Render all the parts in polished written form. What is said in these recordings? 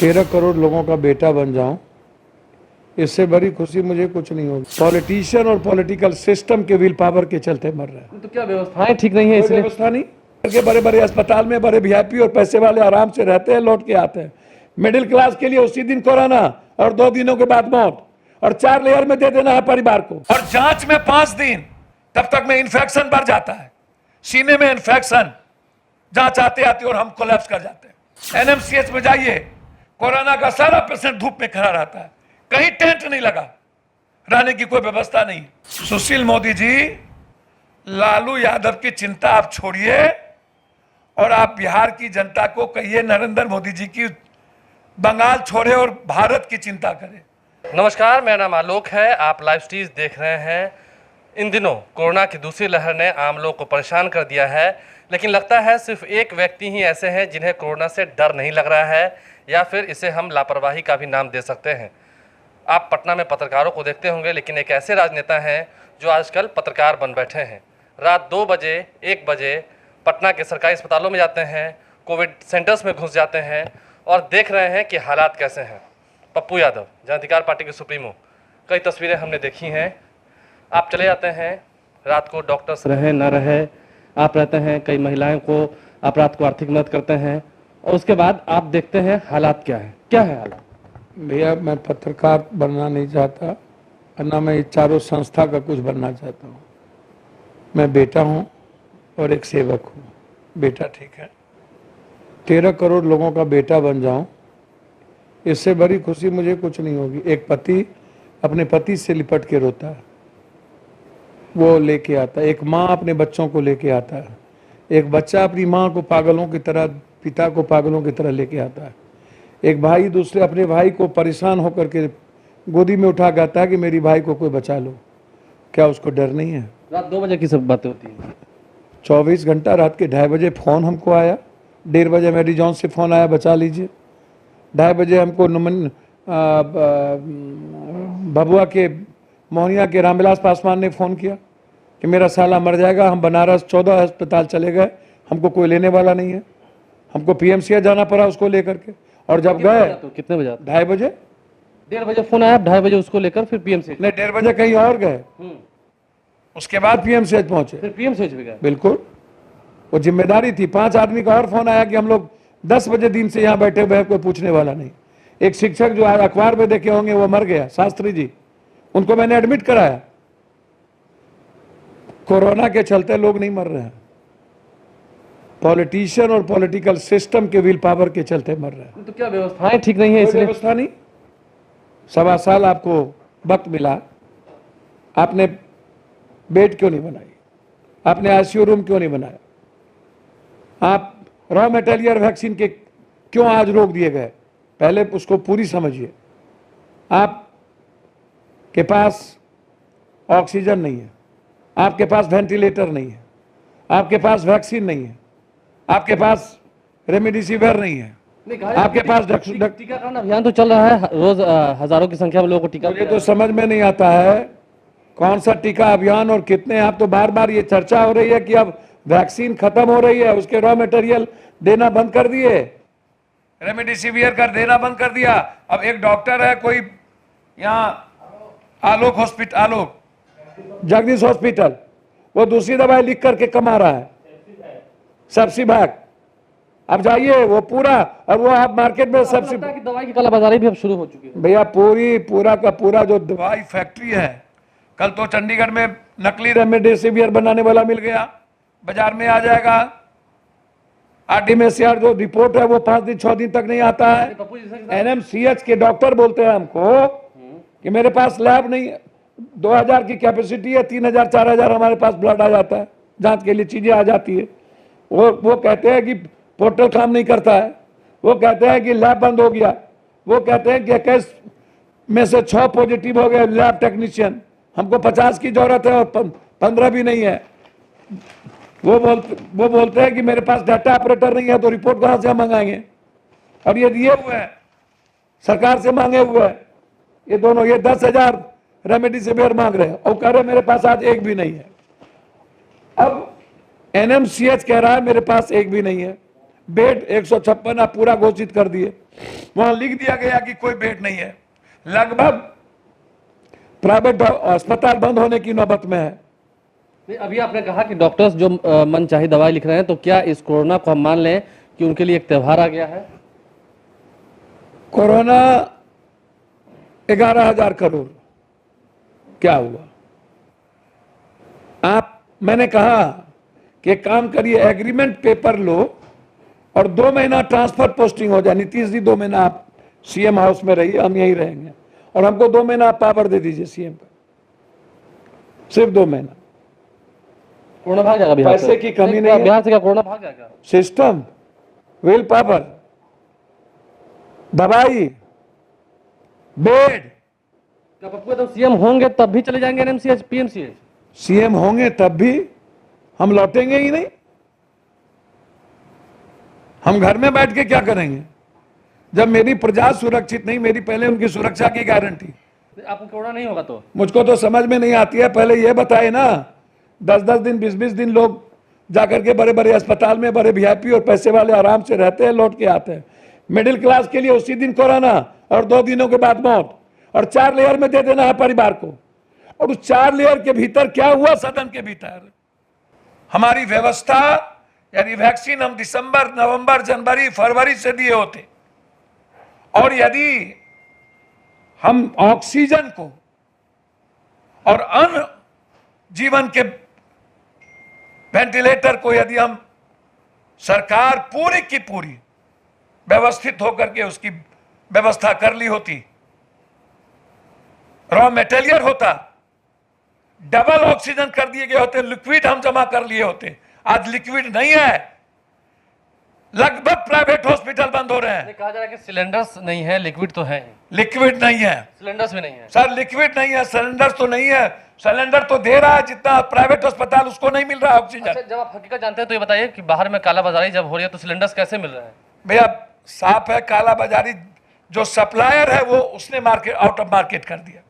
13 करोड़ लोगों का बेटा बन जाऊं, इससे बड़ी खुशी मुझे कुछ नहीं होगी। पॉलिटिशियन और पॉलिटिकल सिस्टम के विल पावर के चलते मर रहे हैं। तो क्या व्यवस्थाएं ठीक नहीं है कोई इसलिए? व्यवस्था नहीं के बड़े बड़े अस्पताल में बड़े वीआईपी और पैसे वाले आराम से रहते हैं, लौट के आते हैं। मिडिल क्लास के लिए उसी दिन कोरोना और 2 दिनों के बाद मौत, और 4 लेयर में दे देना है परिवार को, और जांच में 5 दिन, तब तक में इन्फेक्शन बढ़ जाता है, सीने में इन्फेक्शन, जांच आते आते और हम कोलैप्स कर जाते हैं। एनएमसीएच में जाइए, कोरोना का सारा पेशेंट धूप में खड़ा रहता है, कहीं टेंट नहीं लगा, रहने की कोई व्यवस्था नहीं। सुशील मोदी जी, लालू यादव की चिंता आप छोड़िए और आप बिहार की जनता को कहिए नरेंद्र मोदी जी की बंगाल छोड़े और भारत की चिंता करें। नमस्कार, मेरा नाम आलोक है, आप लाइव स्ट्रीज देख रहे हैं। इन दिनों कोरोना की दूसरी लहर ने आम लोग को परेशान कर दिया है, लेकिन लगता है सिर्फ एक व्यक्ति ही ऐसे हैं जिन्हें कोरोना से डर नहीं लग रहा है, या फिर इसे हम लापरवाही का भी नाम दे सकते हैं। आप पटना में पत्रकारों को देखते होंगे, लेकिन एक ऐसे राजनेता हैं जो आजकल पत्रकार बन बैठे हैं। रात 2 बजे 1 बजे पटना के सरकारी अस्पतालों में जाते हैं, कोविड सेंटर्स में घुस जाते हैं और देख रहे हैं कि हालात कैसे हैं। पप्पू यादव, जन अधिकार पार्टी के सुप्रीमो, कई तस्वीरें हमने देखी हैं। आप चले जाते हैं, रात को डॉक्टर्स रहे न रहे, आप रहते हैं, कई महिलाओं को आप रात को आर्थिक मदद करते हैं, और उसके बाद आप देखते हैं हालात क्या है। क्या है हालात? भैया, मैं पत्रकार बनना नहीं चाहता और ना मैं इस चारों संस्था का कुछ बनना चाहता हूँ। मैं बेटा हूँ और एक सेवक हूँ। बेटा ठीक है, 13 करोड़ लोगों का बेटा बन जाऊं, इससे बड़ी खुशी मुझे कुछ नहीं होगी। एक पति अपने पति से लिपट के रोता है, वो लेके आता है। एक माँ अपने बच्चों को लेके आता है। एक बच्चा अपनी माँ को पागलों की तरह, पिता को पागलों की तरह लेके आता है। एक भाई दूसरे अपने भाई को परेशान होकर के गोदी में उठा के आता है कि मेरी भाई को कोई बचा लो। क्या उसको डर नहीं है? रात 2 बजे की सब बातें होती हैं। 24 घंटा, रात के 2:30 बजे फोन हमको आया, 1:30 बजे मेरी जॉन से फोन आया, बचा लीजिए। 2:30 बजे हमको भभुआ के मोहनिया के रामविलास पासवान ने फोन किया कि मेरा साला मर जाएगा, हम बनारस 14 अस्पताल चले गए, हमको कोई लेने वाला नहीं है। हमको पीएमसीएच जाना पड़ा उसको लेकर के, और जब गए तो कितने बजे? 2:30 बजे। 1:30 बजे फोन आया, 2:30 बजे उसको लेकर फिर पीएमसीएच? नहीं, 1:30 बजे कहीं और गए, उसके बाद पीएमसीएच पहुंचे। फिर पीएमसीएच भी गए? बिल्कुल, वो जिम्मेदारी थी। 5 आदमी का और फोन आया कि हम लोग 10 बजे दिन से यहाँ बैठे हुए हैं, कोई पूछने वाला नहीं। एक शिक्षक जो आज अखबार में देखे होंगे, वो मर गया, शास्त्री जी, उनको मैंने एडमिट कराया। कोरोना के चलते लोग नहीं मर रहे हैं, पॉलिटिशियन और पॉलिटिकल सिस्टम के विल पावर के चलते मर रहे हैं। तो क्या व्यवस्थाएं ठीक नहीं है इसलिए? व्यवस्था नहीं। 1.25 साल आपको वक्त मिला, आपने बेड क्यों नहीं बनाई? आपने आईसीयू रूम क्यों नहीं बनाया? आप रॉ मटेरियल वैक्सीन के क्यों आज रोक दिए गए? पहले उसको पूरी समझिए। आपके पास ऑक्सीजन नहीं है, आपके पास वेंटिलेटर नहीं है, आपके पास वैक्सीन नहीं है, आपके पास रेमडेसिविर नहीं है, आपके पास टीकाकरण अभियान तो चल रहा है, रोज हजारों की संख्या में लोगों को टीका। मुझे तो समझ में नहीं आता है कौन सा टीका अभियान और कितने। आप तो बार बार ये चर्चा हो रही है कि अब वैक्सीन खत्म हो रही है, उसके रॉ मटेरियल देना बंद कर दिए, रेमडेसिविर कर देना बंद कर दिया। अब एक डॉक्टर है कोई यहाँ आलोक हॉस्पिटल, आलोक जगदीश हॉस्पिटल, वो दूसरी दवाई लिख करके कमा रहा है, सब्सिबैक। अब जाइए वो पूरा, और वो आप मार्केट में सब्सिडी की दवाई की कालाबाजारी भी अब शुरू हो चुकी है भैया। पूरा का पूरा जो दवाई फैक्ट्री है, कल तो चंडीगढ़ में नकली रेमडेसिविर बनाने वाला मिल गया, बाजार में आ जाएगा। आरटीएमएसआर जो रिपोर्ट है वो 5 दिन 6 दिन तक नहीं आता है। एनएमसीएच के डॉक्टर बोलते हैं हमको कि मेरे पास लैब नहीं है, 2000 की कैपेसिटी है, 3000 4000 हमारे पास ब्लड आ जाता है, जांच के लिए चीजें आ जाती है। वो कहते हैं कि पोर्टल काम नहीं करता है, वो कहते हैं कि लैब बंद हो गया, वो कहते हैं कि 21 में से 6 पॉजिटिव हो गए लैब टेक्नीशियन, हमको 50 की जरूरत है और 15 भी नहीं है। वो बोलते हैं कि मेरे पास डाटा ऑपरेटर नहीं है, तो रिपोर्ट कहां से हम मंगाएंगे? और ये दिए हुए हैं, सरकार से मांगे हुए हैं ये दोनों। ये 10,000 रेमडेसिविर मांग रहे हैं और कह रहे मेरे पास आज एक भी नहीं है। अब एनएमसीएच कह रहा है मेरे पास एक भी नहीं है। बेड 156 आप पूरा घोषित कर दिए। वहां लिख दिया गया कि कोई बेड नहीं है। लगभग प्राइवेट अस्पताल बंद होने की नौबत में है। नहीं, अभी आपने कहा कि डॉक्टर्स जो मनचाही दवाई लिख रहे हैं, तो क्या इस कोरोना को हम मान लें कि उनके लिए एक त्योहार आ गया है? कोरोना 11,000 करोड़ क्या हुआ? मैंने कहा कि काम करिए, एग्रीमेंट पेपर लो और 2 महीना ट्रांसफर पोस्टिंग हो जाए। नीतीश जी 2 महीना आप सीएम हाउस में रहिए, हम यहीं रहेंगे, और हमको 2 महीना आप पावर दे दीजिए सीएम पर, सिर्फ 2 महीना। कोरोना भाग जाएगा बिहार से? पैसे की कमी नहीं है। बिहार से क्या कोरोना भाग जाएगा? सिस्टम, विल पावर, दवाई, बेड। क्या पप्पू तो सीएम होंगे तब भी चले जाएंगे एनएमसीएच पीएमसीएच? सीएम होंगे तब भी हम लौटेंगे ही नहीं। हम घर में बैठ के क्या करेंगे जब मेरी प्रजा सुरक्षित नहीं? मेरी पहले उनकी सुरक्षा की गारंटी। आपको कोरोना नहीं होगा तो? मुझको तो समझ में नहीं आती है। पहले ये बताए ना, 10-10 दिन 20-20 दिन लोग जाकर के बड़े बड़े अस्पताल में, बड़े वीआईपी और पैसे वाले आराम से रहते हैं, लौट के आते हैं। मिडिल क्लास के लिए उसी दिन कोरोना और 2 दिनों के बाद मौत, और 4 लेयर में दे देना है परिवार को। और उस 4 लेयर के भीतर क्या हुआ? सदन के भीतर हमारी व्यवस्था, यानी वैक्सीन हम दिसंबर, नवंबर, जनवरी, फरवरी से दिए होते, और यदि हम ऑक्सीजन को और अन्य जीवन के वेंटिलेटर को यदि हम सरकार पूरी की पूरी व्यवस्थित होकर के उसकी व्यवस्था कर ली होती, रॉ मटेरियल होता, डबल ऑक्सीजन कर दिए गए होते, लिक्विड हम जमा कर लिए होते। आज लिक्विड नहीं है, लगभग प्राइवेट हॉस्पिटल बंद हो रहे हैं। कहा जा रहा है कि सिलेंडर्स नहीं है, लिक्विड तो है। लिक्विड नहीं है, सिलेंडर्स भी नहीं है सर। लिक्विड नहीं है, सिलेंडर तो नहीं है। सिलेंडर तो दे रहा है जितना प्राइवेट अस्पताल, उसको नहीं मिल रहा ऑक्सीजन। अच्छा, जब आप हकीकत जानते हैं तो ये बताइए कि बाहर में कालाबाजारी जब हो रही है तो सिलेंडर्स कैसे मिल रहे हैं? भैया साफ है, कालाबाजारी। जो सप्लायर है वो उसने मार्केट, आउट ऑफ मार्केट कर दिया।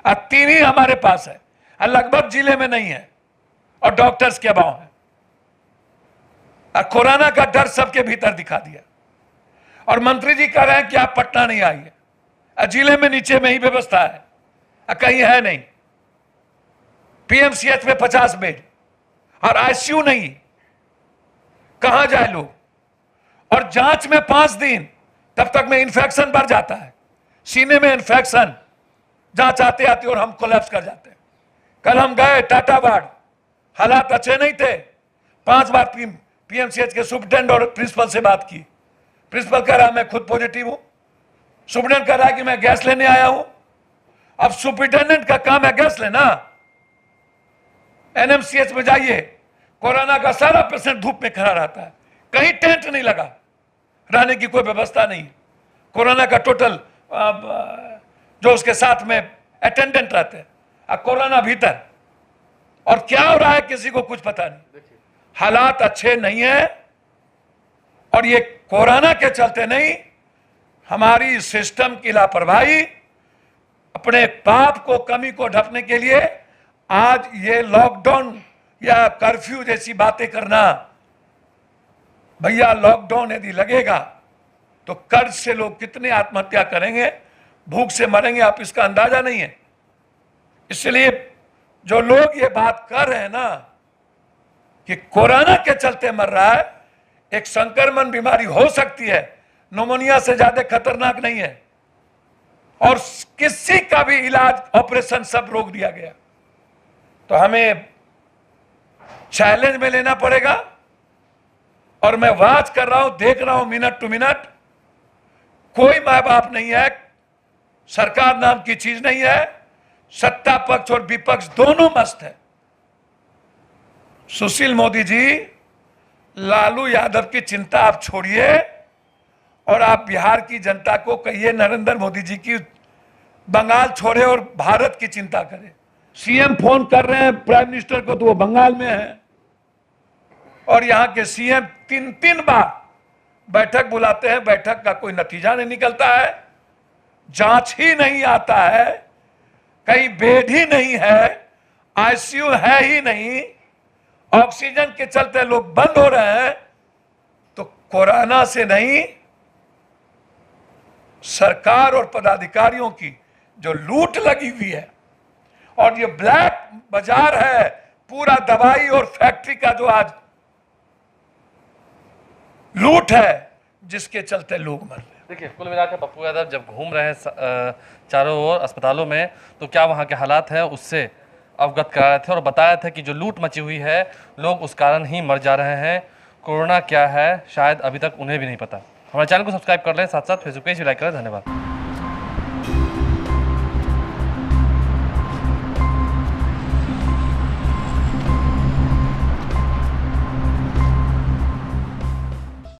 अब 3 ही हमारे पास है, और लगभग जिले में नहीं है, और डॉक्टर्स के अभाव है, और कोरोना का डर सबके भीतर दिखा दिया। और मंत्री जी कह रहे हैं कि आप पटना नहीं आइए, जिले में नीचे में ही व्यवस्था है, कहीं है नहीं। पीएमसीएच में 50 बेड और आईसीयू नहीं, कहां जाए लोग? और जांच में 5 दिन, तब तक में इन्फेक्शन बढ़ जाता है, सीने में इन्फेक्शन, जांच आते आते और हम कोलैप्स कर जाते हैं। कल हम गए टाटा वार्ड, हालात अच्छे नहीं थे। 5 बार पीएमसीएच के सुप्रिटेंडेंट और प्रिंसिपल से बात की। प्रिंसिपल कह रहा मैं खुद पॉजिटिव हूं, सुप्रिटेंडेंट कह रहा है कि मैं गैस लेने आया हूं। अब सुप्रिटेंडेंट का काम है गैस लेना। एनएमसीएच में जाइए, कोरोना का सारा पेशेंट धूप में खड़ा रहता है, कहीं टेंट नहीं लगा, रहने की कोई व्यवस्था नहीं। कोरोना का टोटल जो उसके साथ में अटेंडेंट रहते हैं, कोरोना भीतर। और क्या हो रहा है किसी को कुछ पता नहीं। हालात अच्छे नहीं है, और ये कोरोना के चलते नहीं, हमारी सिस्टम की लापरवाही, अपने पाप को, कमी को ढकने के लिए आज ये लॉकडाउन या कर्फ्यू जैसी बातें करना। भैया लॉकडाउन यदि लगेगा तो कर्ज से लोग कितने आत्महत्या करेंगे, भूख से मरेंगे, आप इसका अंदाजा नहीं है। इसलिए जो लोग ये बात कर रहे हैं ना कि कोरोना के चलते मर रहा है, एक संक्रमण बीमारी हो सकती है, निमोनिया से ज्यादा खतरनाक नहीं है, और किसी का भी इलाज, ऑपरेशन सब रोक दिया गया। तो हमें चैलेंज में लेना पड़ेगा। और मैं वाच कर रहा हूं, देख रहा हूं मिनट टू मिनट, कोई माँ बाप नहीं है, सरकार नाम की चीज नहीं है, सत्ता पक्ष और विपक्ष दोनों मस्त है। सुशील मोदी जी, लालू यादव की चिंता आप छोड़िए, और आप बिहार की जनता को कहिए नरेंद्र मोदी जी की बंगाल छोड़े और भारत की चिंता करें। सीएम फोन कर रहे हैं प्राइम मिनिस्टर को तो वो बंगाल में है, और यहां के सीएम 3 बार बैठक बुलाते हैं, बैठक का कोई नतीजा नहीं निकलता है, जांच ही नहीं आता है, कहीं बेड ही नहीं है, आईसीयू है ही नहीं, ऑक्सीजन के चलते लोग बंद हो रहे हैं। तो कोरोना से नहीं, सरकार और पदाधिकारियों की जो लूट लगी हुई है और ये ब्लैक बाजार है पूरा दवाई और फैक्ट्री का जो आज लूट है जिसके चलते लोग मर रहे हैं। देखिए कुल मिलाकर पप्पू यादव जब घूम रहे हैं चारों ओर अस्पतालों में तो क्या वहाँ के हालात हैं उससे अवगत करा रहे थे और बताया था कि जो लूट मची हुई है लोग उस कारण ही मर जा रहे हैं। कोरोना क्या है शायद अभी तक उन्हें भी नहीं पता। हमारे चैनल को सब्सक्राइब कर लें, साथ साथ फेसबुक पेज भी लाइक करें। धन्यवाद।